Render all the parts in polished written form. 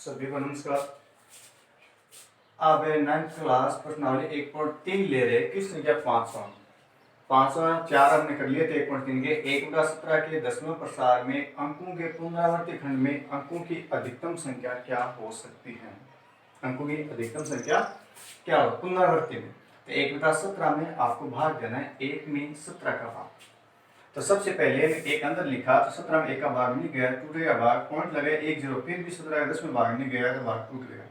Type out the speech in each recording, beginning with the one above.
सभी को नमस्कार। अब 9th क्लास प्रश्नावली 1.3 ले रहे किस संख्या 500 4 हमने कर लिए थे 1.3 के 1/17 के दसवें प्रसार में अंकों के पुनरावर्ती खंड में अंकों की अधिकतम संख्या क्या हो सकती है। अंकों की अधिकतम संख्या क्या हो पुनरावर्ती में। तो 1/17 में आपको भाग देना है 1 में 17 का भाग। तो सबसे पहले एक अंदर लिखा तो 17 में 1 का भाग नहीं गया, टूट गया भाग, पॉइंट लगे 1 0, फिर भी 17 का 10 में भाग नहीं गया तो भाग टूट गया।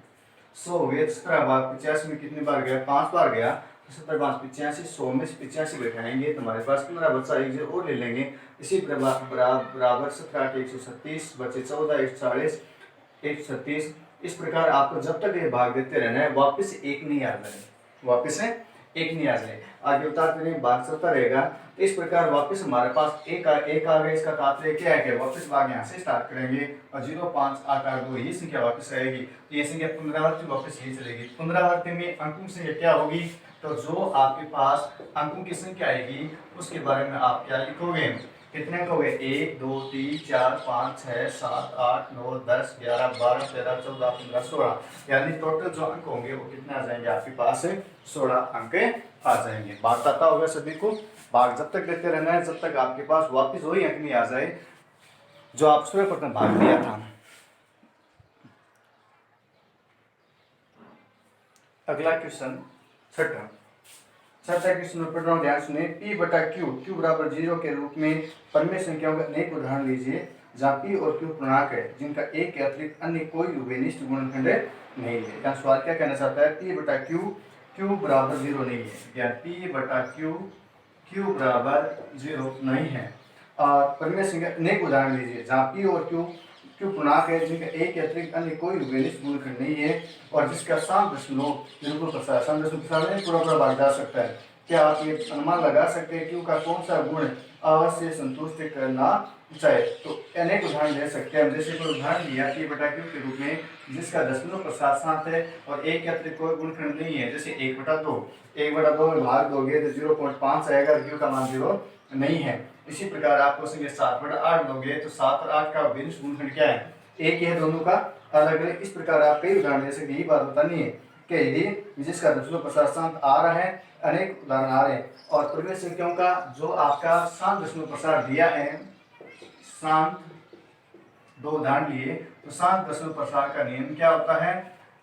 100 हो गया, 17 भाग 85 में कितनी बार गया, 5 बार गया। तो 17 5 85, 100 में 85 बैठाएंगे तो हमारे पास 15 बचा, 1 0 और ले लेंगे। इसी बराबर 17 के 137 बचे 14 140 136। इस प्रकार आपको जब तक ये भाग देते रहना है, वापस एक नहीं आ जाए, वापस है एक नहीं आ जाए, आगे उतारते नहीं भाग चलता रहेगा। तो इस प्रकार वापस हमारे पास एक आ गया, इसका तात्पर्य क्या है कि वापस भाग यहाँ से स्टार्ट करेंगे और 0 5 8 8 2 ये संख्या वापस आएगी। तो ये संख्या पुनरावृत्ति वापस यही चलेगी। पुनरावृत्ति में अंकों की संख्या क्या होगी, तो जो आपके पास अंकों की संख्या आएगी उसके बारे में आप क्या लिखोगे, कितने अंक हो गए 1 2 3 4 5 6 7 8 9 10 11 12 13 14 15 16, यानी टोटल जो अंक होंगे वो कितने आ जाएंगे आपके पास 16 अंक आ जाएंगे। भाग पता होगा सभी को, भाग जब तक देते रहना है जब तक आपके पास वापस वही अंक नहीं आ जाए जो आप सर्वप्रथम भाग दिया था। अगला क्वेश्चन छठा क्वेश्चन में पढ़ रहा हूँ, ध्यान सुनिए। P बटा Q बराबर 0 के रूप में परिमेय संख्याओं का अनेक उदाहरण लीजिए जहाँ P और Q पूर्णांक है जिनका एक के अतिरिक्त अन्य कोई विनिष्ठ गुणनखंड नहीं है। यहाँ सवाल क्या कहना चाहता है, P बटा Q बराबर 0 नहीं है, या P बटा Q बराबर 0 नहीं है। और परिमेय संख्या अनेक उदाहरण लीजिए जहाँ P और Q पूर्णांक है जिनका एक के अतिरिक्त अन्य कोई विनिष्ठ गुणनखंड नहीं है और जिसका 7.0% पूरा भाग जा सकता है। क्या आप ये अनुमान लगा सकते हैं Q का कौन सा गुण अवश्य संतुष्ट करना चाहिए। तो अनेक उदाहरण ले सकते हैं हम, जैसे कोई उदाहरण दिया P बटा Q के रूप में जिसका 0.7 है और एक के अतिरिक्त कोई गुणनखंड नहीं है, जैसे 1/2 में भाग दोगे तो 0.5 आएगा, Q का मान 0 नहीं है। इसी प्रकार आपको 7/8 दोगे तो 7 और 8 का विनिष्ठ गुणनखंड क्या है, एक है दोनों का अलग अलग। इस प्रकार आप कई उदाहरण दे सकते, यही बात बतानी है कि यदि जिसका 0.7 आ रहा है, अनेक उदाहरण आ रहे हैं और परिमेय संख्याओं का जो आपका 7.5 दिया है, 7 दो उदाहरण लिए तो 7.5 का नियम क्या होता है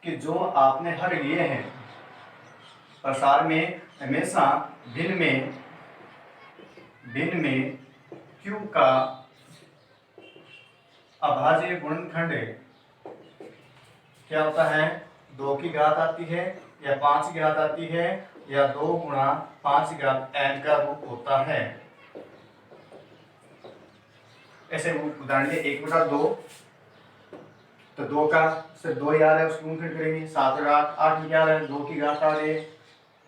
कि जो आपने हर लिए हैं प्रसार में हमेशा भिन्न में Q का अभाज्य गुणनखंड क्या होता है, 2 की घात आती है या 5 की घात आती है या 2 गुणा 5 की घात n का रूप होता है। ऐसे उदाहरण लिए 1/2 तो 2 का सिर्फ 2 ही आ रहा है, उसकी गुणनखंड करेंगे। 7 और 8 में क्या आ रहा है, 2 की घात आ रही है,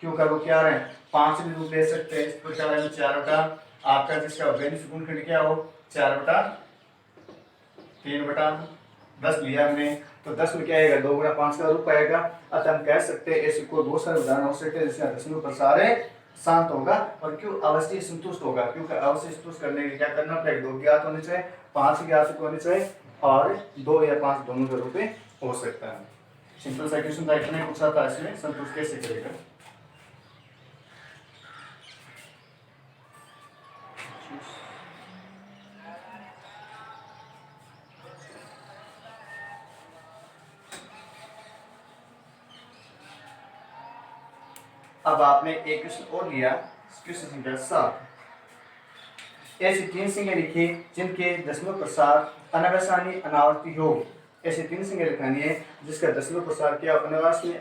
Q का रूप क्या आ रहा है 5 भी रूप ले सकते हैं। इस प्रकार 4 आपका जिसका विनिष्ठ गुणनखंड क्या हो 4/3/10 लिया हमने, तो 10 में क्या आएगा 2 गुणा 5 का रूप आएगा। अतः हम कह सकते हैं ऐसे कोई बहुत सारे उदाहरण हो सकते हैं जिसका दशमलव प्रसार शांत होगा और Q अवश्य संतुष्ट होगा। Q का अवश्य संतुष्ट करने के लिए क्या करना पड़ेगा, 2 ज्ञात होने चाहिए, 5 ज्ञात होने चाहिए और 2 या 5 दोनों के रूप में हो सकता है। सिंपल सा क्वेश्चन था, इतना पूछा था, इसमें संतुष्ट कैसे करेगा। अब आपने एक क्वेश्चन और लिया, क्वेश्चन संख्या 7। ऐसी 3 संख्या लिखी जिनके दशमलव प्रसार अनावसानी अनावर्ती हो। ऐसी 3 संख्या लिखानी है जिसका दशमलव प्रसार क्या हो अनावसानी,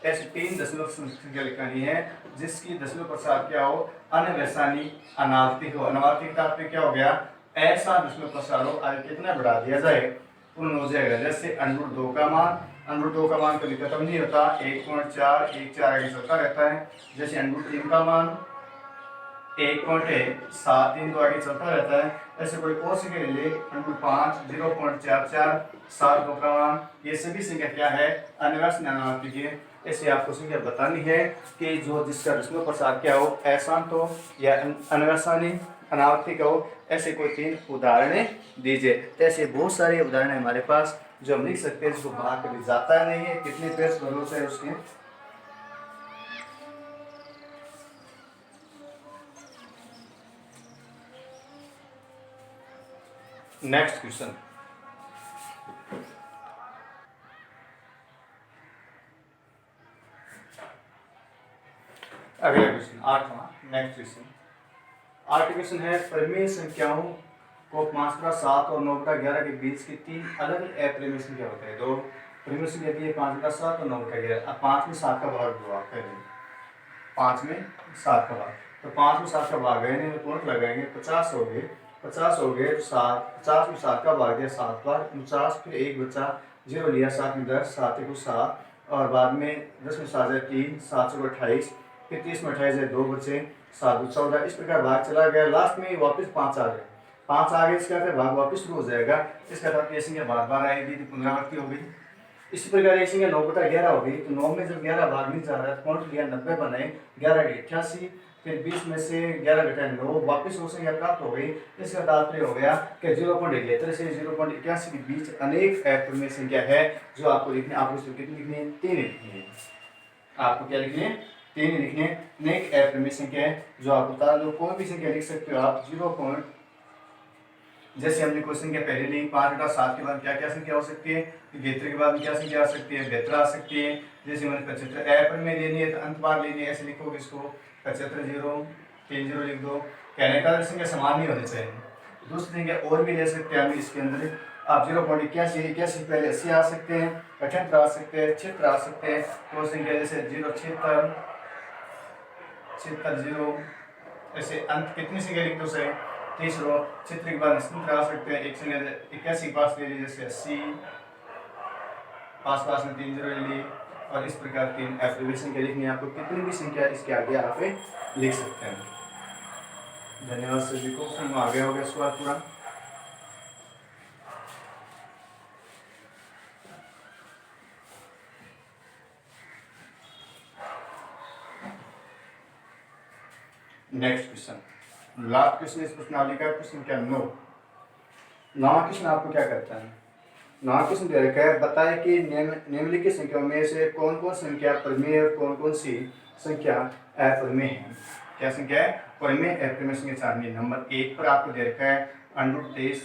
ऐसी 3 दशमलव संख्या लिखानी है जिसकी दशमलव प्रसार क्या हो अनावसानी अनावर्ती हो। अनावर्ती का तात्पर्य क्या हो गया, ऐसा दशमलव प्रसार हो आगे कितना बढ़ा दिया जाए पूर्ण हो जाएगा। जैसे √2 का मान कभी खत्म नहीं होता, 1.4 1 4 आगे चलता रहता है। जैसे √3 का मान 1.73 तो आगे चलता रहता है। ऐसे कोई और संख्या ले ले √5 0.44 7 2 का मान, ये सभी संख्या क्या है अनावसानी अनावर्ती की। ऐसे आपको संख्या बतानी है कि जो जिसका दशमलव प्रसार क्या हो अशांत हो या अनावसानी अनावर्ती का हो। ऐसे कोई 3 उदाहरण दीजिए। ऐसे बहुत सारे उदाहरण हमारे पास जो हम लिख सकते हैं, जिसको भाग कभी जाता नहीं है। कितने पेज भरोसे है उसके। नेक्स्ट क्वेश्चन, अगला क्वेश्चन 8वां। नेक्स्ट क्वेश्चन 8 क्वेश्चन है, परिमेय संख्याओं को 5/7 और 9/11 के बीच की 3 अलग अपरिमेय संख्या होते हैं। दो परिमेय संख्या दी है 5/7 और 9/11। अब 5 में 7 का भाग दो, आप पहले 5 में 7 का भाग, तो 5 में 7 का भाग है, पॉइंट लगाएंगे, 50 हो गए। 50 हो गए तो 7, 50 में 7 का भाग दिया 7 बार, 49, फिर 1 बचा, 0 लिया, 7 में 10, 7 1 7, और बाद में 10 में 7 है 3, 7 से 28, फिर 30 में 28 है 2 बचे, 7 14। इस प्रकार भाग चला गया, लास्ट में वापस 5 आ गए। 5 आ गए, इसका भाग वापस शुरू हो जाएगा। इसका मतलब ये संख्या बार बार आएगी, तो पुनरावृत्ति हो गई। इसी प्रकार ये संख्या 9/11 हो गई, तो 9 में जब 11 भाग नहीं जा रहा है, पॉइंट लिया 90 बनाए, 11 88, फिर 20 में से 11 घटाए 9, वापस वो संख्या प्राप्त हो गई। इसका तात्पर्य हो गया कि 0.71 से 0.81 के बीच अनेक अपरिमेय संख्या है जो आपको लिखने, आपको इसको कितनी लिखनी है, 3 लिखनी है। आपको क्या लिखनी है, 3 लिखनी है। अनेक अपरिमेय संख्या है जो आप बता दो, कोई भी संख्या लिख सकते हो आप। 0. जैसे हमने क्वेश्चन के पहले ली, 5/7 के बाद क्या क्या संख्या हो सकती है, 73 के बाद क्या संख्या आ सकती है, 72 आ सकती है। जैसे मैंने 75 अपरिमेय लेनी है तो अंत बार लेनी है, ऐसे लिखोगे इसको 75 0 3 0 लिख दो। कहने का संख्या समान नहीं होनी चाहिए। दूसरी संख्या और भी ले सकते हैं हम इसके अंदर। आप 0.81 पहले 80 आ सकते हैं, 78 आ सकते हैं, 76 आ सकते हैं। तो संख्या जैसे 0 76 0, ऐसे अंत कितनी संख्या लिख दो सही, 30 रो। चित्र के बाद निश्चित आ सकते हैं। एक संख्या 81 पास ले लीजिए, जैसे 80, पास में 3 0 ले ली, और इस प्रकार की अपरिमेय संख्या लिखनी है। आपको कितनी भी संख्या इसके आगे आप लिख सकते हैं। धन्यवाद सभी को। फिर आगे हो गया सवाल पूरा। नेक्स्ट क्वेश्चन, लास्ट क्वेश्चन इस प्रश्नावली का, क्वेश्चन क्या 9। 9वां क्वेश्चन आपको क्या करता है, 9वां क्वेश्चन दे रखा है, बताए कि निम्नलिखित संख्याओं में से कौन कौन संख्या परिमेय और कौन कौन सी संख्या अपरिमेय है। क्या संख्या है, परिमेय अपरिमेय संख्या छाननी। नंबर 1 पर आपको दे रखा है √23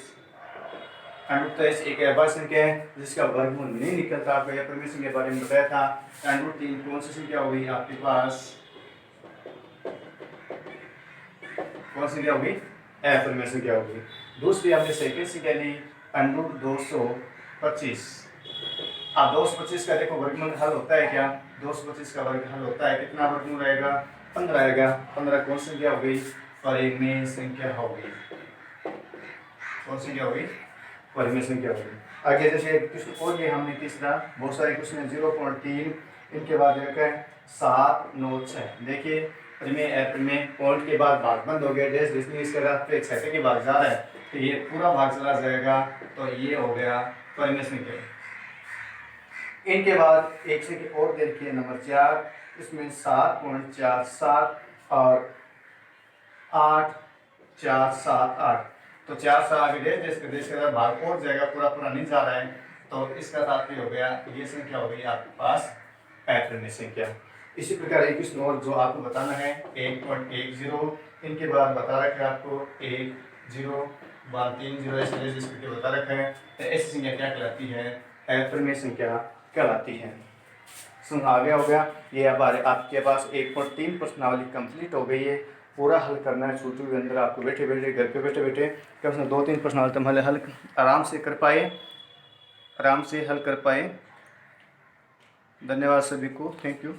एक ऐसी संख्या है जिसका वर्गमूल नहीं निकलता। आपको अपरिमेय संख्या के बारे में बताया था। √3 कौन सी संख्या होगी आपके पास, कौन सी संख्या होगी, अपरिमेय संख्या होगी। दूसरी हमने सेकंड संख्या ली √225। अब 225 का देखो वर्गमूल हल होता है क्या, 225 का वर्ग हल होता है, कितना वर्गमूल रहेगा, 15 आएगा। 15 कौन सी संख्या हो गई, परिमेय संख्या हो गई। कौन सी संख्या हो गई, परिमेय संख्या हो गई। आगे जैसे क्वेश्चन और ये हमने तीसरा, बहुत सारे क्वेश्चन है 0.3, इनके बाद रखा है 7 9 6। देखिए परिमेय अपरिमेय, पॉइंट के बाद भाग बंद हो गया, डैश डिस्टिंग इसके रास्ते पे छठे के भाग जा रहा है, तो ये पूरा भाग चला जाएगा, तो ये हो गया परिमेय संख्या। इनके बाद एक से और देखिए नंबर 4, इसमें 7.47 और 8 4 7 8, तो 4 से आगे डैश के बाद भाग और जाएगा, पूरा नहीं जा रहा है, तो इसका तात्पर्य हो गया ये संख्या हो गई आपके पास अपरिमेय संख्या। इसी प्रकार एक क्वेश्चन और जो आपको बताना है 1.10, इनके बाद बता रखा है आपको 1 0 3 0 ऐसे करके बता रखा है, तो ऐसी संख्या क्या कहलाती है, अपरिमेय संख्या कहलाती है। सुन आगे हो गया ये। अब आपके पास 1.3 प्रश्नावली कंप्लीट हो गई है। पूरा हल करना है छुट्टी के अंदर, आपको बैठे बैठे घर पे बैठे बैठे कम से कम 2-3 प्रश्नावली तुम हल आराम से कर पाए, आराम से हल कर पाए। धन्यवाद सभी को, थैंक यू।